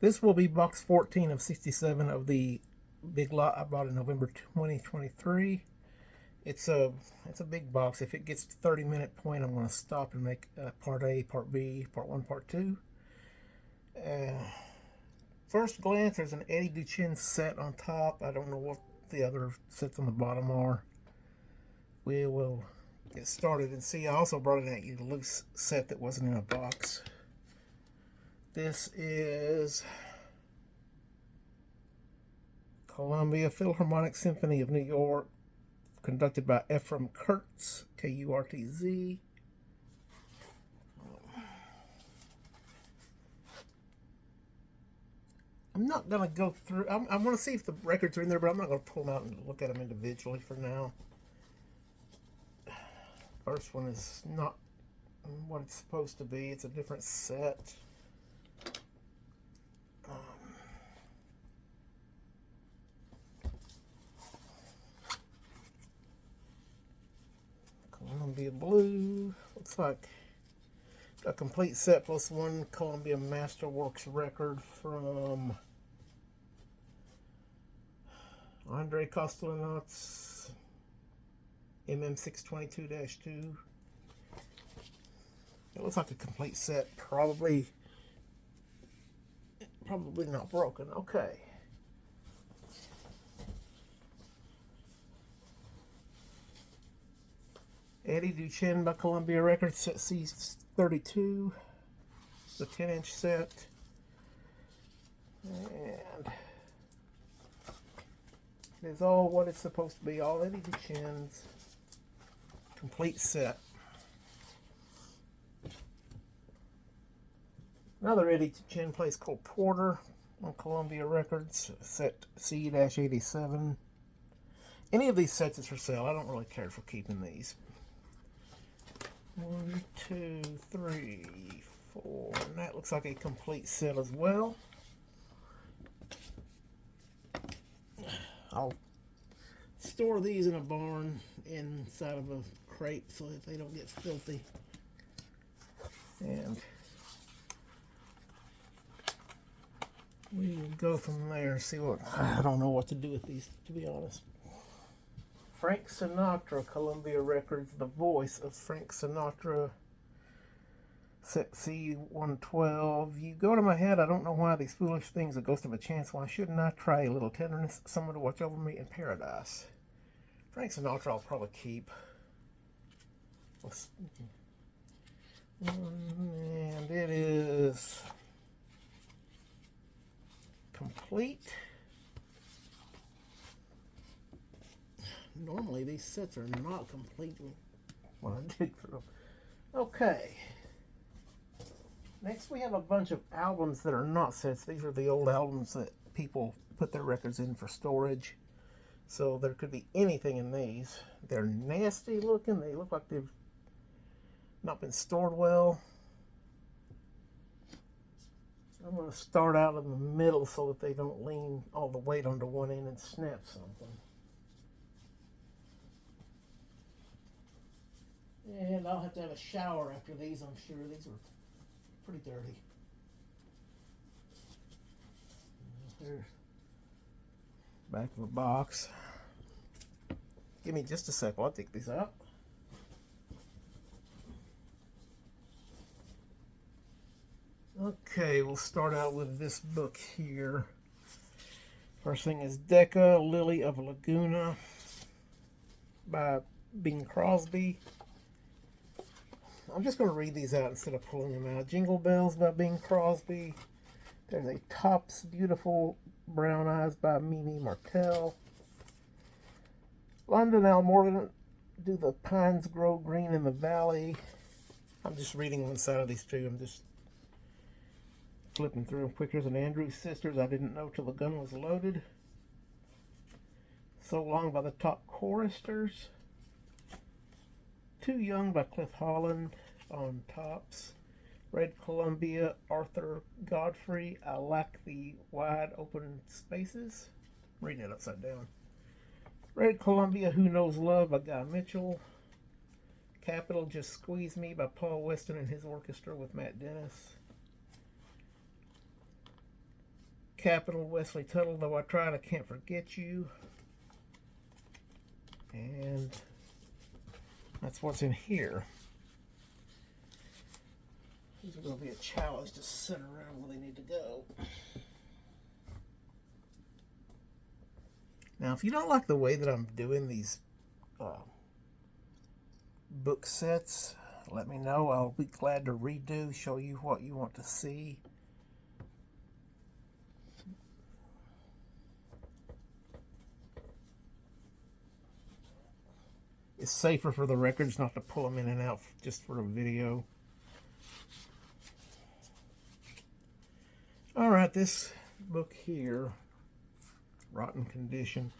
This will be box 14 of 67 of the big lot I bought in November 2023. It's a big box. If it gets to 30-minute point, I'm going to stop and make part A, part B, part 1, part 2. First glance, there's an Eddie Duchenne set on top. I don't know what the other sets on the bottom are. We will get started and see. I also brought an a loose set that wasn't in a box. This is Columbia Philharmonic Symphony of New York, conducted by Ephraim Kurtz, Kurtz. I'm not going to go through. I'm going to see if the records are in there, but I'm not going to pull them out and look at them individually for now. First one is not what it's supposed to be. It's a different set. Columbia Blue. Looks like a complete set plus one Columbia Masterworks record from Andre Kostelanetz, MM622-2. It looks like a complete set. Probably not broken. Okay. Eddie Duchenne by Columbia Records, set C32, the 10-inch set. And it is all what it's supposed to be, all Eddie Duchenne's complete set. Another Eddie Duchenne place called Porter on Columbia Records, set C-87. Any of these sets is for sale. I don't really care for keeping these. 1, 2, 3, 4, and that looks like a complete set as well. I'll store these in a barn inside of a crate so that they don't get filthy. And we will go from there and see what. I don't know what to do with these, to be honest. Frank Sinatra, Columbia Records, The Voice of Frank Sinatra, set C112. You go to my head, I don't know why these foolish things, a ghost of a chance. Why shouldn't I try a little tenderness, someone to watch over me in paradise? Frank Sinatra I'll probably keep. And it is complete. Normally these sets are not complete when I dig through them. Okay. Next we have a bunch of albums that are not sets. These are the old albums that people put their records in for storage. So there could be anything in these. They're nasty looking. They look like they've not been stored well. I'm going to start out in the middle so that they don't lean all the weight onto one end and snap something. And I'll have to have a shower after these, I'm sure. These are pretty dirty. There's back of the box. Give me just a sec while I take these out. Okay, we'll start out with this book here. First thing is Decca, Lily of Laguna by Bing Crosby. I'm just going to read these out instead of pulling them out. Jingle Bells by Bing Crosby. There's a Topps Beautiful Brown Eyes by Mimi Martell. London Almorgan, Do the Pines Grow Green in the Valley. I'm just reading one side of these two. I'm just flipping through them quick. Here's an Andrews Sisters, I Didn't Know Till the Gun Was Loaded. So Long by the Top Choristers. Too Young by Cliff Holland on Topps. Red Columbia, Arthur Godfrey, I Like the Wide Open Spaces. I'm reading it upside down. Red Columbia, Who Knows Love by Guy Mitchell. Capital, Just Squeeze Me by Paul Weston and his orchestra with Matt Dennis. Capitol, Wesley Tuttle, Though I Tried, I Can't Forget You. And that's what's in here. These are going to be a challenge to sit around where they need to go. Now, if you don't like the way that I'm doing these book sets, let me know. I'll be glad to redo, show you what you want to see. It's safer for the records not to pull them in and out just for a video. Alright, this book here, rotten condition.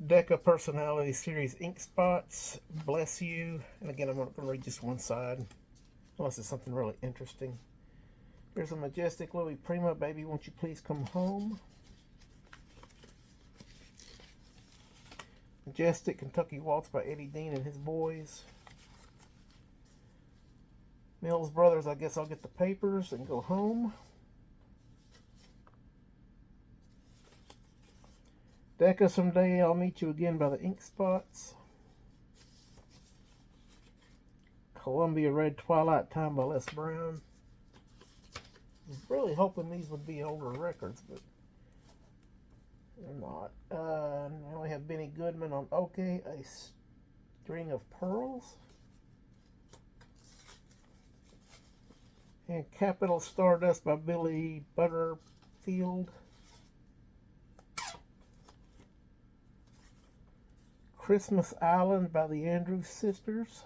Decca Personality Series Ink Spots, Bless You. And again, I'm not going to read just one side, unless it's something really interesting. There's a Majestic Louis Prima, Baby Won't You Please Come Home. Majestic Kentucky Waltz by Eddie Dean and His Boys. Mills Brothers, I Guess I'll Get the Papers and Go Home. Decca, Someday I'll Meet You Again by the Ink Spots. Columbia Red, Twilight Time by Les Brown. I was really hoping these would be older records, but they're not. Now we have Benny Goodman on OK, A String of Pearls. And Capital Stardust by Billy Butterfield. Christmas Island by the Andrews Sisters.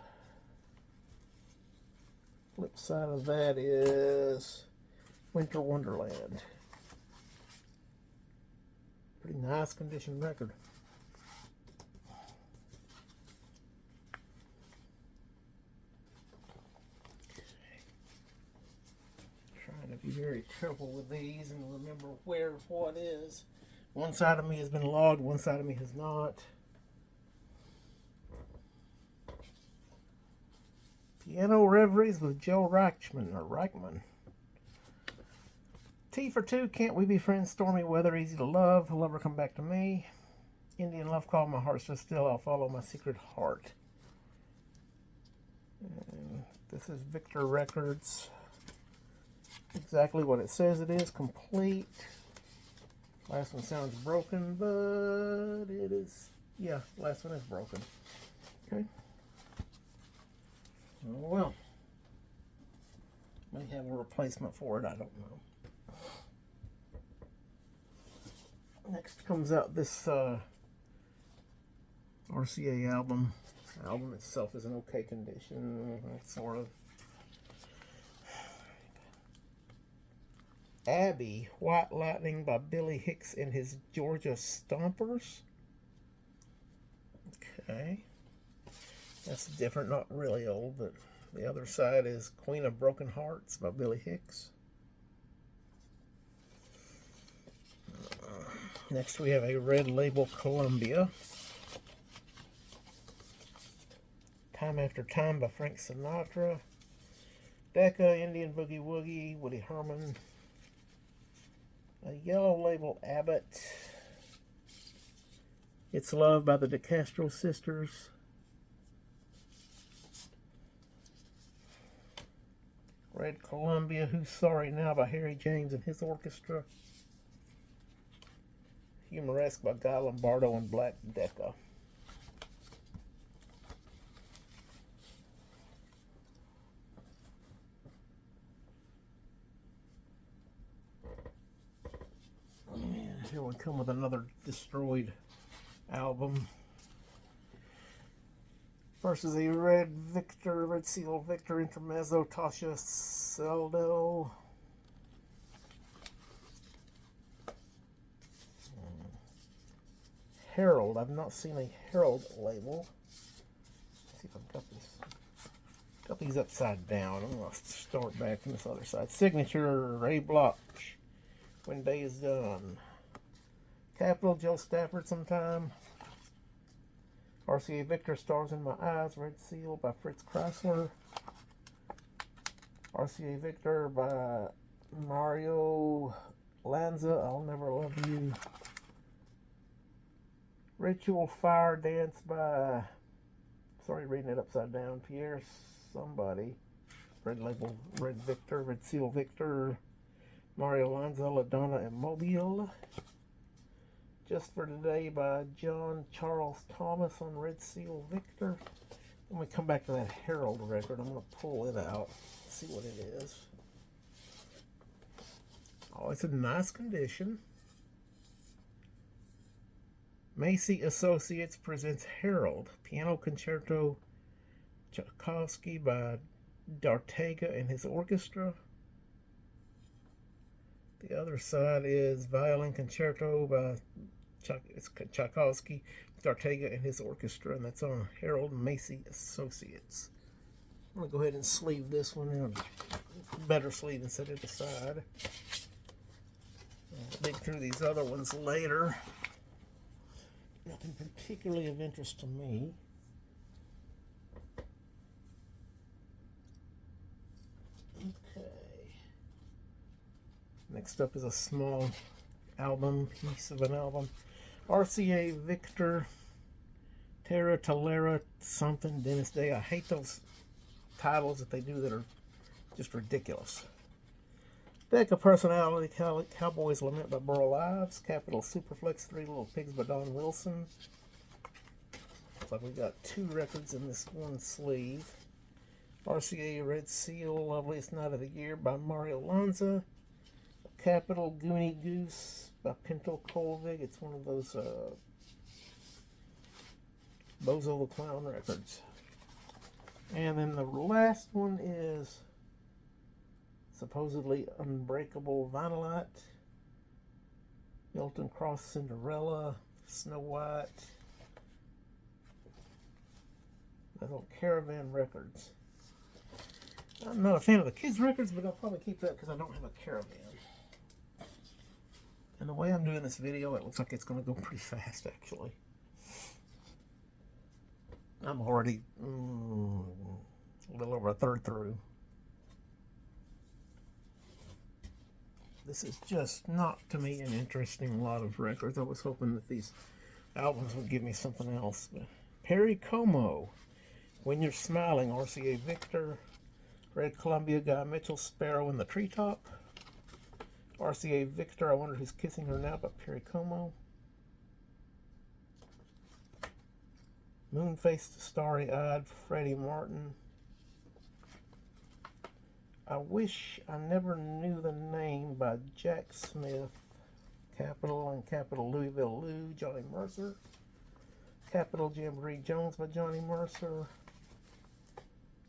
Flip side of that is Winter Wonderland. Pretty nice condition record. Trying to be very careful with these and remember where what is. One side of me has been logged, one side of me has not. Piano Reveries with Joe Reichman. T for Two, Can't We Be Friends, Stormy Weather, Easy to Love, He'll Never Come Back to Me. Indian Love Call, My Heart So Still, I'll Follow My Secret Heart. And this is Victor Records. Exactly what it says it is, complete. Last one sounds broken, but it is, yeah, last one is broken. Okay. Oh, well, may have a replacement for it, I don't know. Next comes out this RCA album. The album itself is in okay condition, sort of. Abby, White Lightning by Billy Hicks and His Georgia Stompers. Okay. That's different, not really old, but the other side is Queen of Broken Hearts by Billy Hicks. Next we have a Red Label Columbia. Time After Time by Frank Sinatra. Decca, Indian Boogie Woogie, Woody Herman. A Yellow Label Abbott. It's Love by the DeCastro Sisters. Red Columbia, Who's Sorry Now by Harry James and His Orchestra. Humoresque by Guy Lombardo and Black Decca. And here we come with another destroyed album. First is a Red Seal Victor Intermezzo, Tasha Seldo. Herald. I've not seen a Herald label. Let's see if I've got this. Got these upside down. I'm going to start back from this other side. Signature, Ray Bloch. When Day Is Done. Capital, Joe Stafford Sometime. RCA Victor, Stars in My Eyes, Red Seal by Fritz Kreisler. RCA Victor by Mario Lanza, I'll Never Love You. Ritual Fire Dance by, sorry, reading it upside down, Pierre somebody. Red Label, Red Victor, Red Seal Victor. Mario Lanza, La Donna and Mobile. Just for Today by John Charles Thomas on Red Seal Victor. Then we come back to that Herald record. I'm going to pull it out, see what it is. Oh, it's in nice condition. Macy Associates presents Herald, Piano Concerto Tchaikovsky by D'Artega and his orchestra. The other side is Violin Concerto by Tchaikovsky, D'Artega and his orchestra, and that's on Herald Macy Associates. I'm going to go ahead and sleeve this one in a better sleeve and set it aside. I'll dig through these other ones later. Nothing particularly of interest to me. Okay. Next up is a small album, piece of an album. RCA Victor, Terra Tolera, something, Dennis Day. I hate those titles that they do that are just ridiculous. Deck of Personality, Cowboys Lament by Burl Ives, Capitol Superflex, Three Little Pigs by Don Wilson. Looks like we got 2 records in this one sleeve. RCA Red Seal, Loveliest Night of the Year by Mario Lanza. Capitol Goonie Goose by Pinto Colvig. It's one of those Bozo the Clown records. And then the last one is supposedly Unbreakable Vinylite, Milton Cross Cinderella, Snow White. That's on Caravan Records. I'm not a fan of the kids' records, but I'll probably keep that because I don't have a Caravan. And the way I'm doing this video, it looks like it's going to go pretty fast, actually. I'm already a little over a third through. This is just not, to me, an interesting lot of records. I was hoping that these albums would give me something else. But Perry Como, When You're Smiling, RCA Victor. Red Columbia, Guy Mitchell, Sparrow in the Treetop. RCA Victor, I Wonder Who's Kissing Her Now by Perry Como. Moon-Faced, Starry-Eyed, Freddie Martin. I Wish I Never Knew the Name by Jack Smith. Capitol and Capitol Louisville Lou, Johnny Mercer. Capitol Jamboree Jones by Johnny Mercer.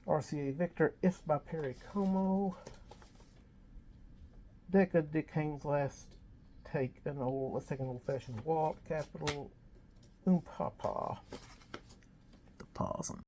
RCA Victor, If by Perry Como. Decca Dick Haynes, Let's Take an Old-Fashioned Walk. Capitol Papa. The pause.